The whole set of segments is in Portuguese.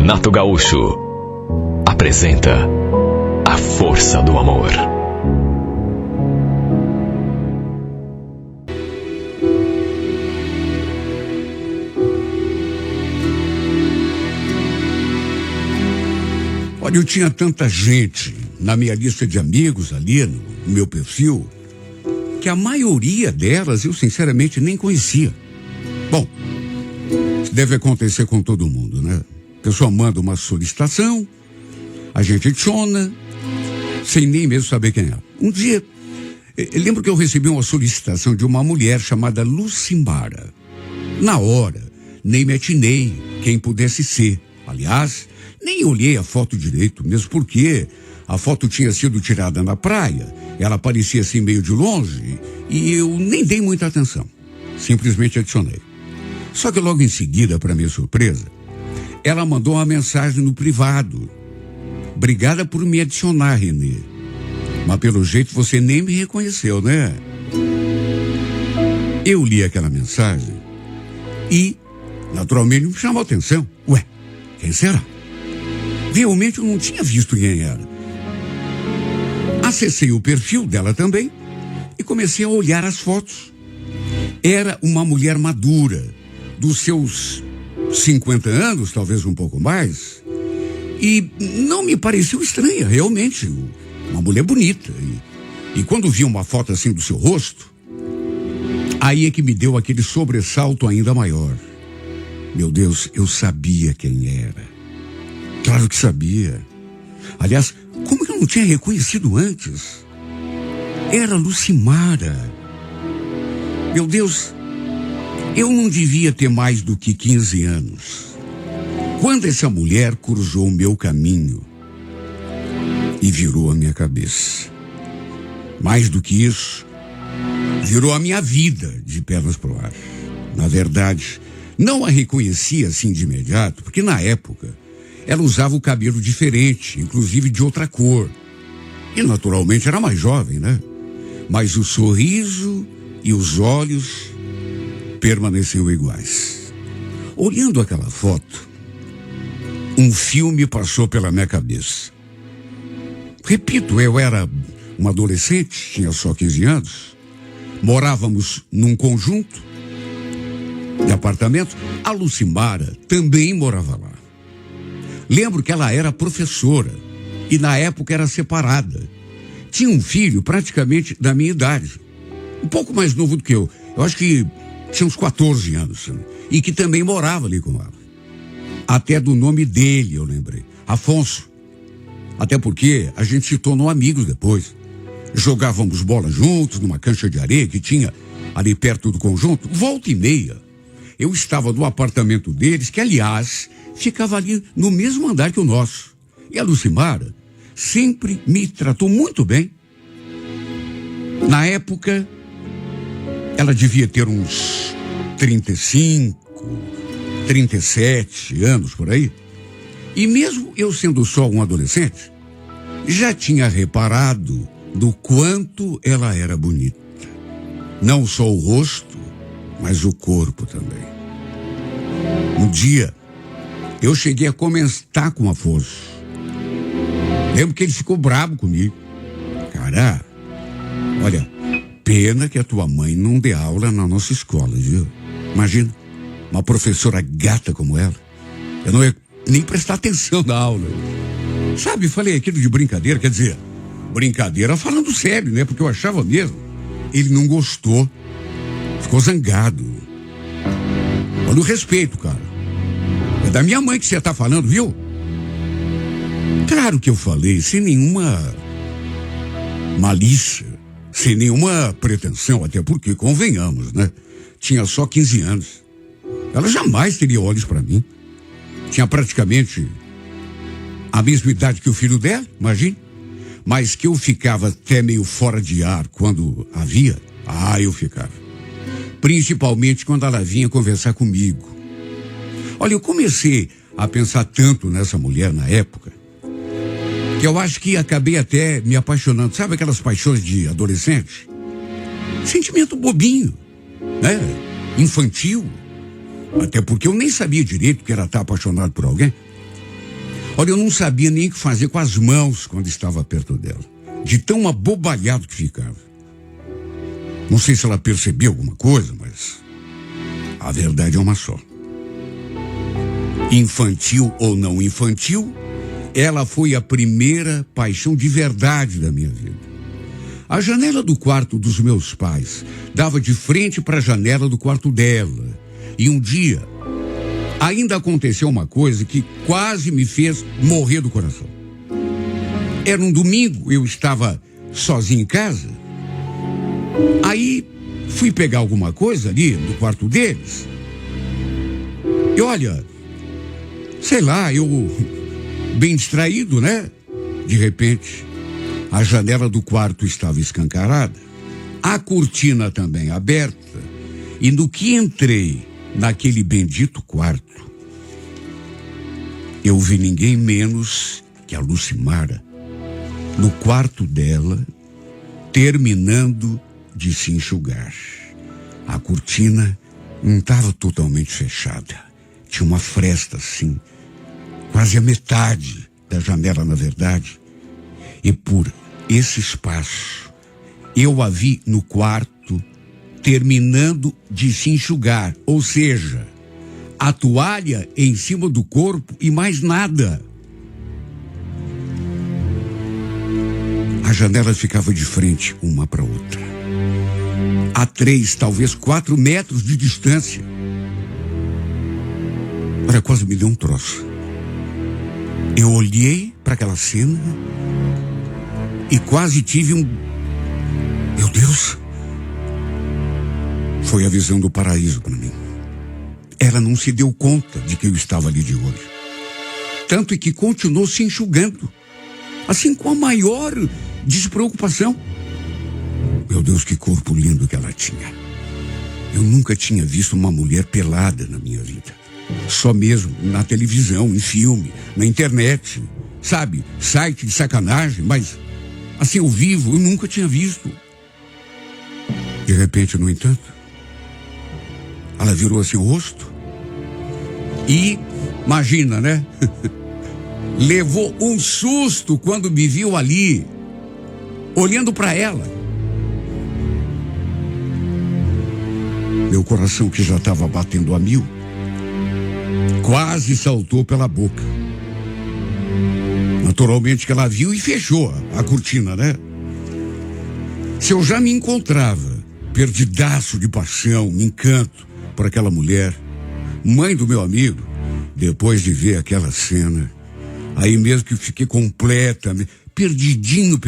Renato Gaúcho apresenta A Força do Amor. Olha, eu tinha tanta gente na minha lista de amigos ali no meu perfil, que a maioria delas eu sinceramente nem conhecia. Bom, isso deve acontecer com todo mundo, né? A pessoa manda uma solicitação, a gente adiciona, sem nem mesmo saber quem é. Um dia, eu lembro que eu recebi uma solicitação de uma mulher chamada Lucimara. Na hora, nem me atinei quem pudesse ser. Aliás, nem olhei a foto direito, mesmo porque a foto tinha sido tirada na praia, ela aparecia assim meio de longe e eu nem dei muita atenção. Simplesmente adicionei. Só que logo em seguida, para minha surpresa, ela mandou uma mensagem no privado. Obrigada por me adicionar, Renê. Mas pelo jeito você nem me reconheceu, né? Eu li aquela mensagem e, naturalmente, me chamou a atenção. Ué, quem será? Realmente eu não tinha visto quem era. Acessei o perfil dela também e comecei a olhar as fotos. Era uma mulher madura, dos seus 50 anos, talvez um pouco mais, e não me pareceu estranha, realmente. Uma mulher bonita. E quando vi uma foto assim do seu rosto, aí é que me deu aquele sobressalto ainda maior. Meu Deus, eu sabia quem era. Claro que sabia. Aliás, como que eu não tinha reconhecido antes? Era Lucimara. Meu Deus, eu não devia ter mais do que 15 anos. Quando essa mulher cruzou o meu caminho e virou a minha cabeça. Mais do que isso, virou a minha vida de pernas pro ar. Na verdade, não a reconheci assim de imediato, porque na época ela usava o cabelo diferente, inclusive de outra cor. E naturalmente era mais jovem, né? Mas o sorriso e os olhos permaneciam iguais. Olhando aquela foto, um filme passou pela minha cabeça. Repito, eu era um adolescente, tinha só 15 anos. Morávamos num conjunto de apartamentos. A Lucimara também morava lá. Lembro que ela era professora e na época era separada. Tinha um filho praticamente da minha idade, um pouco mais novo do que eu. Eu acho que tinha uns 14 anos, e que também morava ali com ela. Até do nome dele eu lembrei, Afonso. Até porque a gente se tornou amigos depois. Jogávamos bola juntos numa cancha de areia que tinha ali perto do conjunto. Volta e meia, eu estava no apartamento deles, que aliás ficava ali no mesmo andar que o nosso. E a Lucimara sempre me tratou muito bem. Na época, ela devia ter uns 35, 37 anos por aí. E mesmo eu sendo só um adolescente, já tinha reparado do quanto ela era bonita. Não só o rosto, mas o corpo também. Um dia, eu cheguei a comentar com o Afonso. Lembro que ele ficou bravo comigo. Cara, olha, pena que a tua mãe não dê aula na nossa escola, viu? Imagina, uma professora gata como ela. Eu não ia nem prestar atenção na aula. Sabe, falei aquilo de brincadeira, quer dizer, brincadeira falando sério, né? Porque eu achava mesmo. Ele não gostou. Ficou zangado. Olha o respeito, cara. É da minha mãe que você tá falando, viu? Claro que eu falei, sem nenhuma malícia, sem nenhuma pretensão, até porque, convenhamos, né? Tinha só 15 anos. Ela jamais teria olhos para mim. Tinha praticamente a mesma idade que o filho dela, imagine. Mas que eu ficava até meio fora de ar quando a via. Eu ficava. Principalmente quando ela vinha conversar comigo. Olha, eu comecei a pensar tanto nessa mulher na época, que eu acho que acabei até me apaixonando. Sabe aquelas paixões de adolescente? Sentimento bobinho, né? Infantil. Até porque eu nem sabia direito que era estar apaixonado por alguém. Olha, eu não sabia nem o que fazer com as mãos quando estava perto dela, de tão abobalhado que ficava. Não sei se ela percebeu alguma coisa, mas a verdade é uma só. Infantil ou não infantil, ela foi a primeira paixão de verdade da minha vida. A janela do quarto dos meus pais dava de frente para a janela do quarto dela. E um dia, ainda aconteceu uma coisa que quase me fez morrer do coração. Era um domingo, eu estava sozinho em casa. Aí fui pegar alguma coisa ali no quarto deles. E olha, sei lá, eu bem distraído, né? De repente, a janela do quarto estava escancarada, a cortina também aberta, e no que entrei naquele bendito quarto, eu vi ninguém menos que a Lucimara, no quarto dela, terminando de se enxugar. A cortina não estava totalmente fechada, tinha uma fresta assim, quase a metade da janela, na verdade. E por esse espaço, eu a vi no quarto, terminando de se enxugar. Ou seja, a toalha em cima do corpo e mais nada. A janela ficava de frente uma para outra, a 3, talvez 4 metros de distância. Olha, quase me deu um troço. Eu olhei para aquela cena e quase tive um... Meu Deus! Foi a visão do paraíso para mim. Ela não se deu conta de que eu estava ali de olho. Tanto é que continuou se enxugando, assim, com a maior despreocupação. Meu Deus, que corpo lindo que ela tinha. Eu nunca tinha visto uma mulher pelada na minha vida. Só mesmo na televisão, em filme, na internet, sabe? Site de sacanagem, mas assim, ao vivo, eu nunca tinha visto. De repente, no entanto, ela virou assim o rosto e, imagina, né? Levou um susto quando me viu ali, olhando para ela. Meu coração, que já estava batendo a 1000, quase saltou pela boca. Naturalmente que ela viu e fechou a cortina, né? Se eu já me encontrava perdidaço de paixão, encanto por aquela mulher, mãe do meu amigo, depois de ver aquela cena, aí mesmo que fiquei completamente perdidinho.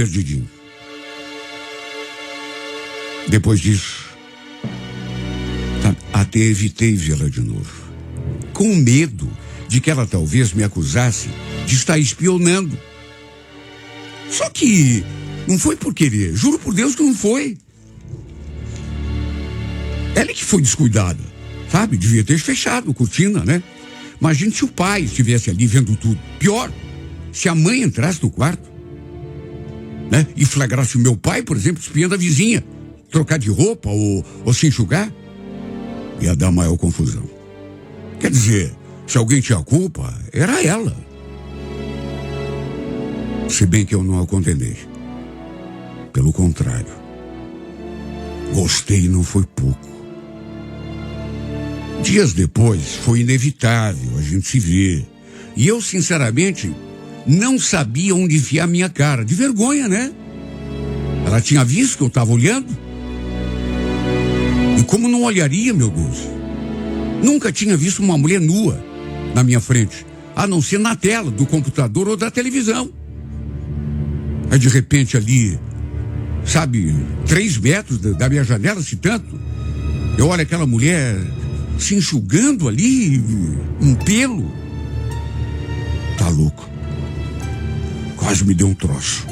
Depois disso, até evitei vê-la de novo, com medo de que ela talvez me acusasse de estar espionando. Só que não foi por querer, juro por Deus que não foi. Ela é que foi descuidada, sabe? Devia ter fechado a cortina, né? Imagine se o pai estivesse ali vendo tudo. Pior, se a mãe entrasse no quarto, né? E flagrasse o meu pai, por exemplo, espiando a vizinha, trocar de roupa ou se enxugar, ia dar maior confusão. Quer dizer, se alguém tinha culpa, era ela. Se bem que eu não a condenei. Pelo contrário, gostei e não foi pouco. Dias depois, foi inevitável a gente se ver. E eu, sinceramente, não sabia onde enfiar minha cara. De vergonha, né? Ela tinha visto que eu estava olhando. E como não olharia, meu Deus? Nunca tinha visto uma mulher nua na minha frente, a não ser na tela do computador ou da televisão. Aí, de repente, ali, sabe, 3 metros da minha janela, se tanto, eu olho aquela mulher se enxugando ali, um pelo. Tá louco. Quase me deu um troço.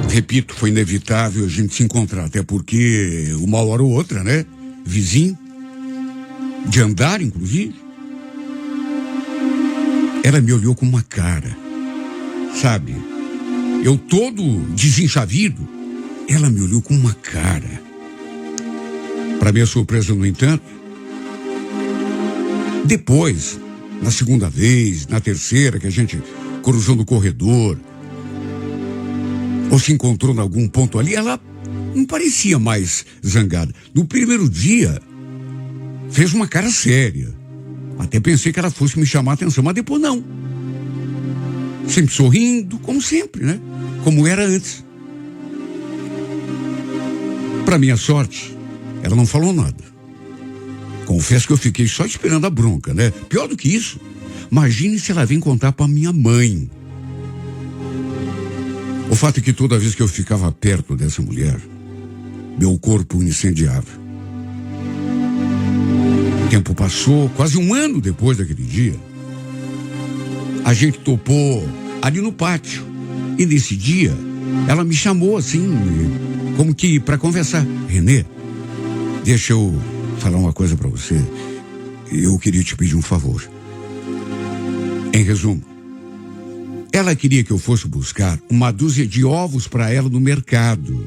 Repito, foi inevitável a gente se encontrar, até porque uma hora ou outra, né? Vizinho, de andar, inclusive. Ela me olhou com uma cara, sabe? Eu todo desenchavido, ela me olhou com uma cara. Para minha surpresa, no entanto, Depois, na segunda vez, na terceira, que a gente cruzou no corredor, ou se encontrou em algum ponto ali, ela não parecia mais zangada. No primeiro dia, fez uma cara séria. Até pensei que ela fosse me chamar a atenção, mas depois não. Sempre sorrindo, como sempre, né? Como era antes. Para minha sorte, ela não falou nada. Confesso que eu fiquei só esperando a bronca, né? Pior do que isso, imagine se ela vem contar para minha mãe. O fato é que toda vez que eu ficava perto dessa mulher, meu corpo incendiava. O tempo passou, quase um ano depois daquele dia. A gente topou ali no pátio. E nesse dia, ela me chamou assim, como que para conversar. Renê, deixa eu falar uma coisa para você. Eu queria te pedir um favor. Em resumo, ela queria que eu fosse buscar uma dúzia de ovos para ela no mercado.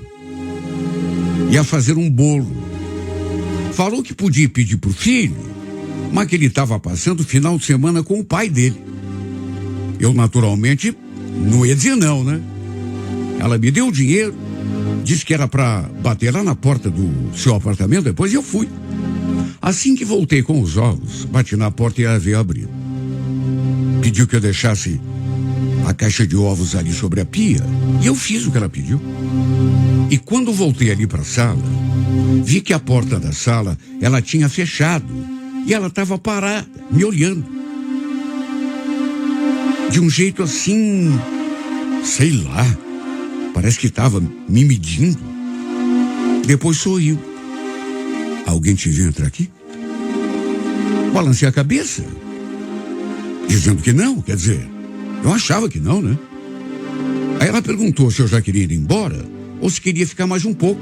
Ia fazer um bolo. Falou que podia pedir pro filho, mas que ele estava passando o final de semana com o pai dele. Eu, naturalmente, não ia dizer não, né? Ela me deu o dinheiro, disse que era para bater lá na porta do seu apartamento, depois eu fui. Assim que voltei com os ovos, bati na porta e ela veio abrir. Pediu que eu deixasse a caixa de ovos ali sobre a pia, e eu fiz o que ela pediu. E quando voltei ali para a sala, vi que a porta da sala, ela tinha fechado, e ela estava parada, me olhando. De um jeito assim, sei lá, parece que estava me medindo. Depois sorriu. Alguém te viu entrar aqui? Balancei a cabeça, dizendo que não, quer dizer, eu achava que não, né? Aí ela perguntou se eu já queria ir embora ou se queria ficar mais um pouco.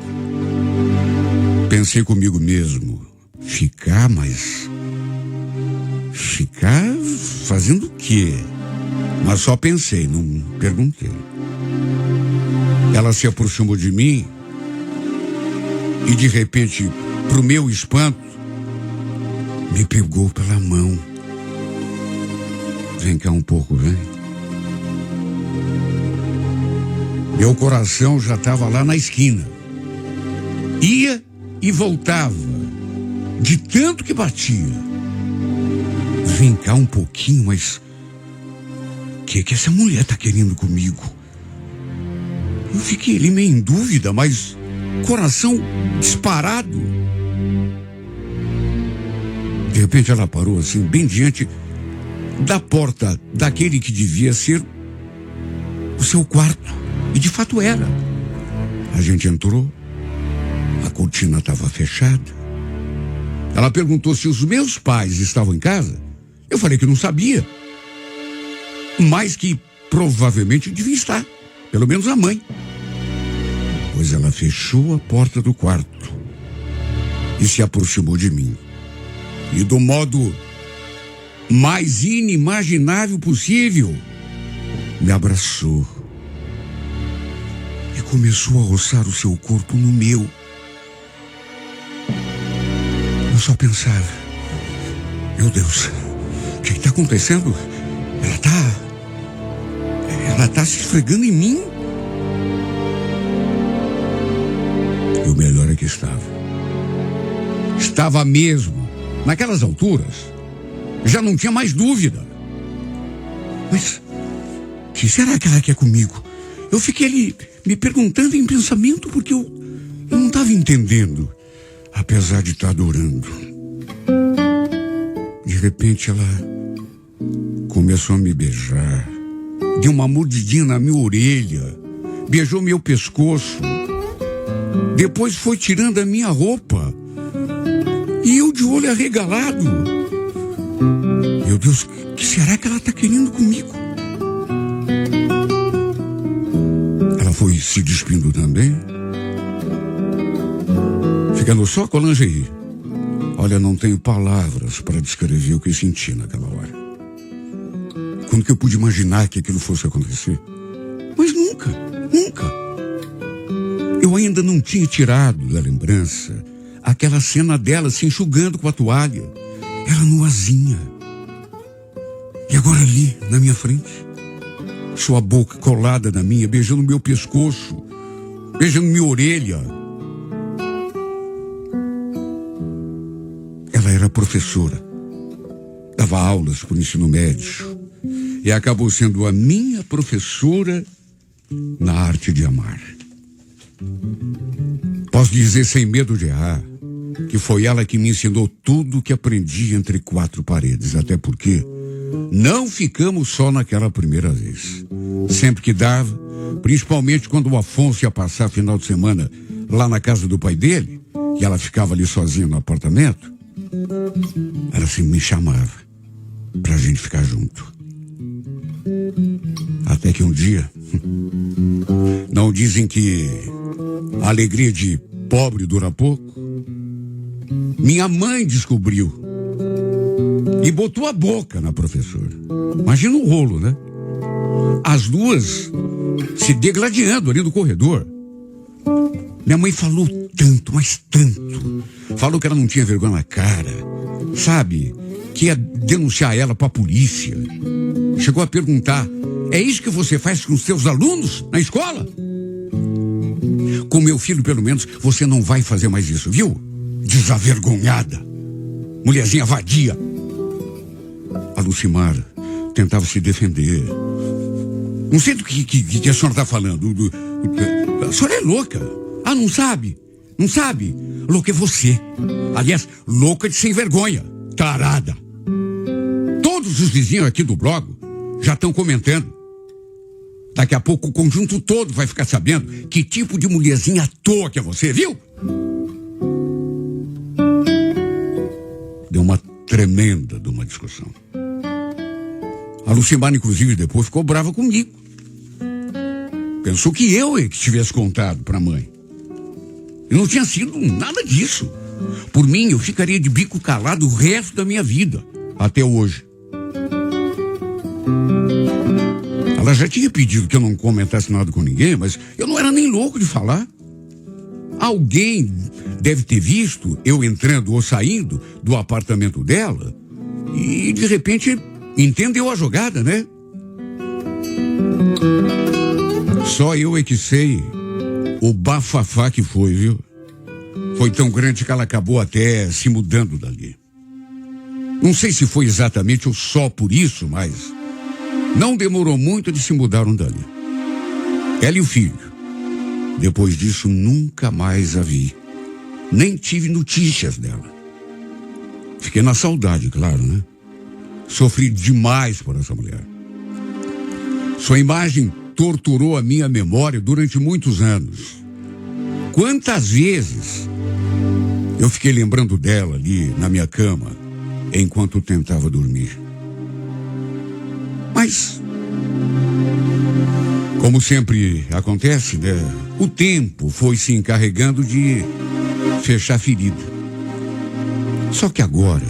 Pensei comigo mesmo, ficar, mas ficar fazendo o quê? Mas só pensei, não perguntei. Ela se aproximou de mim e de repente, pro meu espanto, me pegou pela mão. Vem cá um pouco, vem. Meu coração já estava lá na esquina. Ia e voltava, de tanto que batia. Vem cá um pouquinho, mas o que essa mulher tá querendo comigo? Eu fiquei ali meio em dúvida, mas coração disparado. De repente ela parou assim, bem diante da porta daquele que devia ser o seu quarto. E de fato era. A gente entrou, a cortina estava fechada. Ela perguntou se os meus pais estavam em casa. Eu falei que não sabia, mas que provavelmente devia estar, pelo menos a mãe. Pois ela fechou a porta do quarto e se aproximou de mim. E do modo mais inimaginável possível, me abraçou e começou a roçar o seu corpo no meu. Eu só pensava, meu Deus, o que está acontecendo? Ela tá se esfregando em mim? E o melhor é que estava mesmo. Naquelas alturas, já não tinha mais dúvida. Mas, o que será que ela quer comigo? Eu fiquei ali me perguntando em pensamento porque eu não estava entendendo, apesar de estar adorando. De repente ela começou a me beijar, deu uma mordidinha na minha orelha, beijou meu pescoço, depois foi tirando a minha roupa. E eu de olho arregalado. Meu Deus, o que será que ela está querendo comigo? Ela foi se despindo também, ficando só com a lingerie. Olha, não tenho palavras para descrever o que eu senti naquela hora. Quando que eu pude imaginar que aquilo fosse acontecer? Mas nunca. Eu ainda não tinha tirado da lembrança aquela cena dela se enxugando com a toalha Ela nuazinha. E agora ali, na minha frente, sua boca colada na minha, beijando meu pescoço, beijando minha orelha. Ela era professora, dava aulas para o ensino médio e acabou sendo a minha professora na arte de amar. Posso dizer sem medo de errar que foi ela que me ensinou tudo o que aprendi entre quatro paredes, até porque não ficamos só naquela primeira vez. Sempre que dava, principalmente quando o Afonso ia passar final de semana lá na casa do pai dele, e ela ficava ali sozinha no apartamento, ela sempre me chamava pra gente ficar junto. Até que um dia, não dizem que a alegria de pobre dura pouco? Minha mãe descobriu e botou a boca na professora. Imagina um rolo, né? As duas se degladiando ali no corredor. Minha mãe falou tanto, mas tanto. Falou que ela não tinha vergonha na cara. Sabe? Que ia denunciar ela pra polícia. Chegou a perguntar: é isso que você faz com os seus alunos na escola? Com meu filho, pelo menos, você não vai fazer mais isso, viu? Desavergonhada. Mulherzinha vadia. A Lucimara tentava se defender. Não sei do que a senhora está falando. A senhora é louca. Ah, não sabe? Não sabe? Louca é você. Aliás, louca de sem vergonha. Tarada. Todos os vizinhos aqui do blog já estão comentando. Daqui a pouco o conjunto todo vai ficar sabendo que tipo de mulherzinha à toa que é você, viu? Deu uma tremenda de uma discussão. A Lucimara, inclusive, depois ficou brava comigo. Pensou que eu é que tivesse contado para a mãe. E não tinha sido nada disso. Por mim, eu ficaria de bico calado o resto da minha vida, até hoje. Ela já tinha pedido que eu não comentasse nada com ninguém, mas eu não era nem louco de falar. Alguém deve ter visto eu entrando ou saindo do apartamento dela e, de repente, entendeu a jogada, né? Só eu é que sei o bafafá que foi, viu? Foi tão grande que ela acabou até se mudando dali. Não sei se foi exatamente ou só por isso, mas não demorou muito de se mudaram dali. Ela e o filho. Depois disso, nunca mais a vi. Nem tive notícias dela. Fiquei na saudade, claro, né? Sofri demais por essa mulher. Sua imagem torturou a minha memória durante muitos anos. Quantas vezes eu fiquei lembrando dela ali na minha cama enquanto tentava dormir. Mas, como sempre acontece, né? O tempo foi se encarregando de fechar a ferida. Só que agora,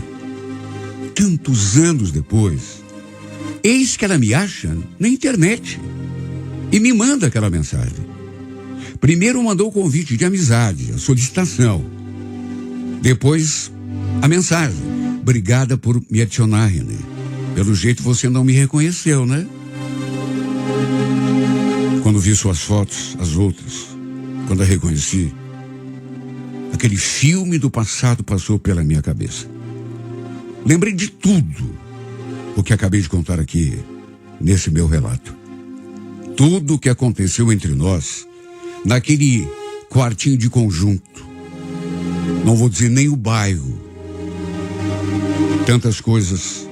tantos anos depois, eis que ela me acha na internet e me manda aquela mensagem. Primeiro mandou o convite de amizade, a solicitação. Depois, a mensagem: obrigada por me adicionar, René. Pelo jeito você não me reconheceu, né? Quando vi suas fotos, as outras, quando a reconheci, aquele filme do passado passou pela minha cabeça. Lembrei de tudo o que acabei de contar aqui, nesse meu relato. Tudo o que aconteceu entre nós, naquele quartinho de conjunto. Não vou dizer nem o bairro. Tantas coisas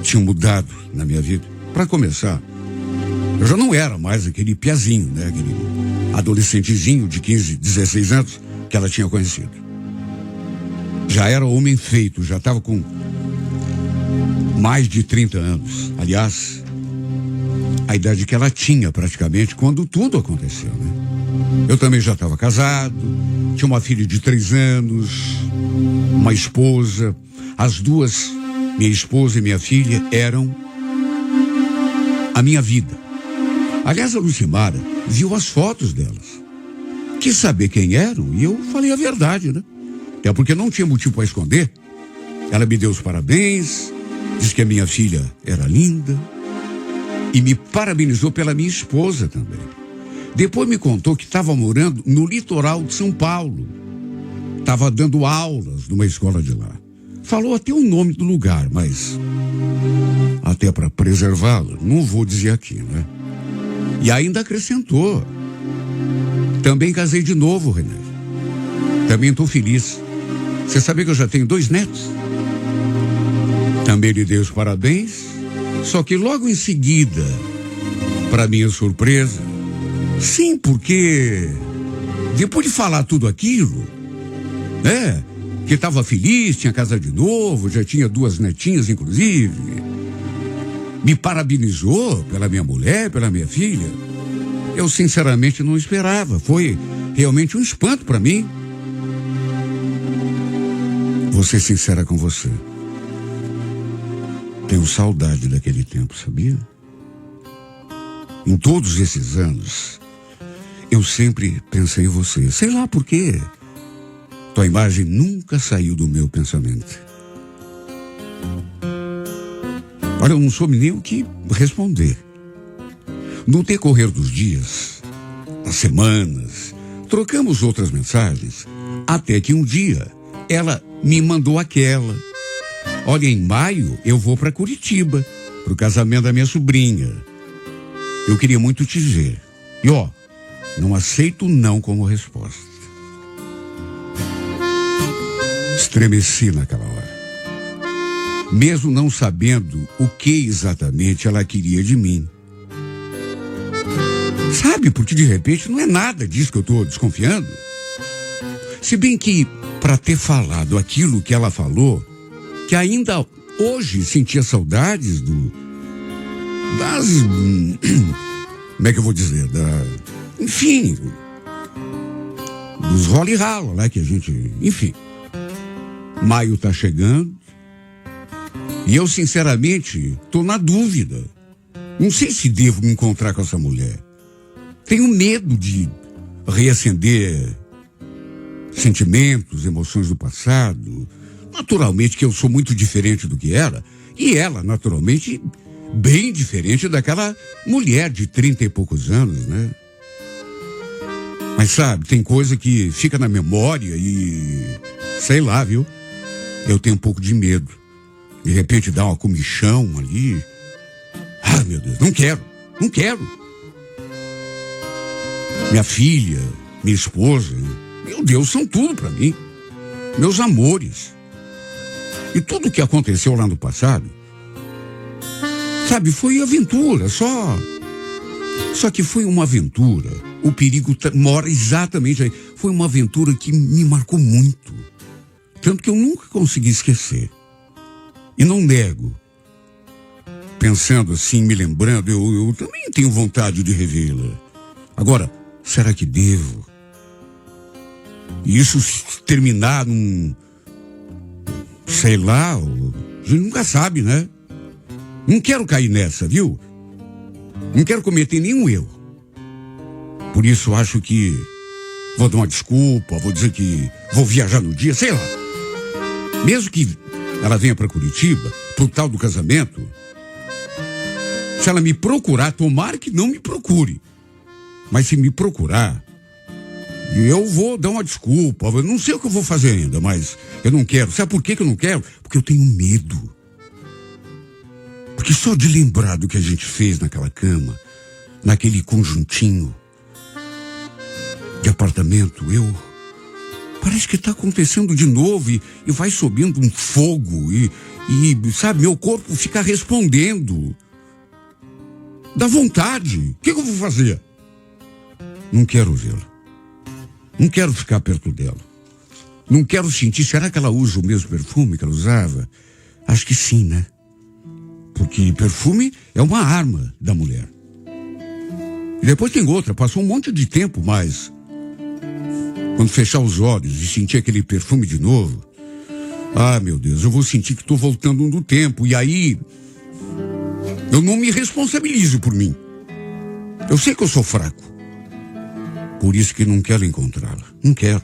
tinham mudado na minha vida. Para começar, eu já não era mais aquele piazinho, né? Aquele adolescentezinho de 15, 16 anos que ela tinha conhecido. Já era homem feito, já estava com mais de 30 anos. Aliás, a idade que ela tinha praticamente quando tudo aconteceu, né? Eu também já estava casado, tinha uma filha de 3 anos, uma esposa. As duas, minha esposa e minha filha, eram a minha vida. Aliás, a Lucimara viu as fotos delas. Quis saber quem eram e eu falei a verdade, né? Até porque não tinha motivo para esconder. Ela me deu os parabéns, disse que a minha filha era linda e me parabenizou pela minha esposa também. Depois me contou que estava morando no litoral de São Paulo. Estava dando aulas numa escola de lá. Falou até o nome do lugar, mas até para preservá-lo, não vou dizer aqui, né? E ainda acrescentou: também casei de novo, René. Também estou feliz. Você sabia que eu já tenho 2 netos? Também lhe dei os parabéns, só que logo em seguida, para minha surpresa, sim, porque depois de falar tudo aquilo, que estava feliz, tinha casa de novo, já tinha 2 netinhas, inclusive, me parabenizou pela minha mulher, pela minha filha. Eu sinceramente não esperava, foi realmente um espanto para mim. Vou ser sincera com você. Tenho saudade daquele tempo, sabia? Em todos esses anos, eu sempre pensei em você. Sei lá por quê. Tua imagem nunca saiu do meu pensamento. Olha, eu não soube nem o que responder. No decorrer dos dias, das semanas, trocamos outras mensagens, até que um dia ela me mandou aquela: olha, em maio eu vou para Curitiba, pro casamento da minha sobrinha. Eu queria muito te ver. E não aceito não como resposta. Estremeci naquela hora. Mesmo não sabendo o que exatamente ela queria de mim. Sabe, porque de repente não é nada disso que eu estou desconfiando. Se bem que, para ter falado aquilo que ela falou, que ainda hoje sentia saudades das... como é que eu vou dizer? Enfim, dos rola e rala, né, que a gente... Enfim, maio tá chegando e eu, sinceramente, tô na dúvida. Não sei se devo me encontrar com essa mulher. Tenho medo de reacender sentimentos, emoções do passado. Naturalmente que eu sou muito diferente do que era. E ela, naturalmente, bem diferente daquela mulher de 30 e poucos anos, né? Mas sabe, tem coisa que fica na memória e... sei lá, viu? Eu tenho um pouco de medo. De repente dá uma comichão ali. Ah, meu Deus, não quero. Minha filha, minha esposa, meu Deus, são tudo para mim. Meus amores. E tudo que aconteceu lá no passado, sabe, foi aventura, só que foi uma aventura. O perigo mora exatamente aí. Foi uma aventura que me marcou muito. Tanto que eu nunca consegui esquecer. E não nego. Pensando assim, me lembrando, eu também tenho vontade de revê-la. Agora, será que devo? E isso terminar num... sei lá, a gente nunca sabe, né? Não quero cair nessa, viu? Não quero cometer nenhum erro. Por isso acho que vou dar uma desculpa, vou dizer que vou viajar no dia, sei lá. Mesmo que ela venha para Curitiba, pro tal do casamento, se ela me procurar, tomara que não me procure. Mas se me procurar, eu vou dar uma desculpa. Eu não sei o que eu vou fazer ainda, mas eu não quero. Sabe por que eu não quero? Porque eu tenho medo. Porque só de lembrar do que a gente fez naquela cama, naquele conjuntinho de apartamento, parece que está acontecendo de novo e vai subindo um fogo e sabe, meu corpo fica respondendo. Dá vontade. O que eu vou fazer? Não quero vê-la. Não quero ficar perto dela. Não quero sentir. Será que ela usa o mesmo perfume que ela usava? Acho que sim, né? Porque perfume é uma arma da mulher. E depois tem outra. Passou um monte de tempo, mas quando fechar os olhos e sentir aquele perfume de novo, ah, meu Deus, eu vou sentir que estou voltando no tempo. E aí eu não me responsabilizo por mim. Eu sei que eu sou fraco. Por isso que não quero encontrá-la. Não quero.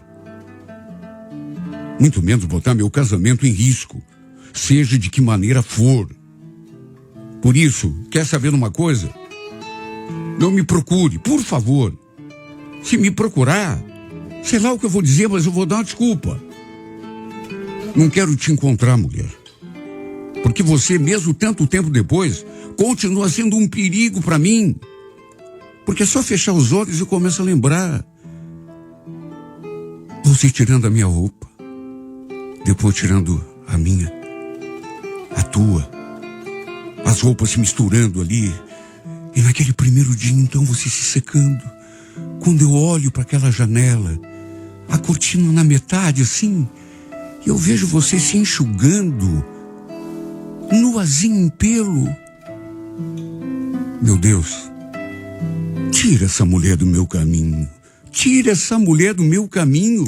Muito menos botar meu casamento em risco. seja de que maneira for. Por isso, quer saber uma coisa? Não me procure, por favor. Se me procurar, sei lá o que eu vou dizer, mas eu vou dar uma desculpa. Não quero te encontrar, mulher. Porque você, mesmo tanto tempo depois, continua sendo um perigo para mim. Porque é só fechar os olhos e eu começo a lembrar. Você tirando a minha roupa, depois tirando a minha, a tua, as roupas se misturando ali. E naquele primeiro dia, então, você se secando. Quando eu olho para aquela janela, a cortina na metade, assim, e eu vejo você se enxugando, nuazinho em pelo. Meu Deus, tira essa mulher do meu caminho. Tira essa mulher do meu caminho.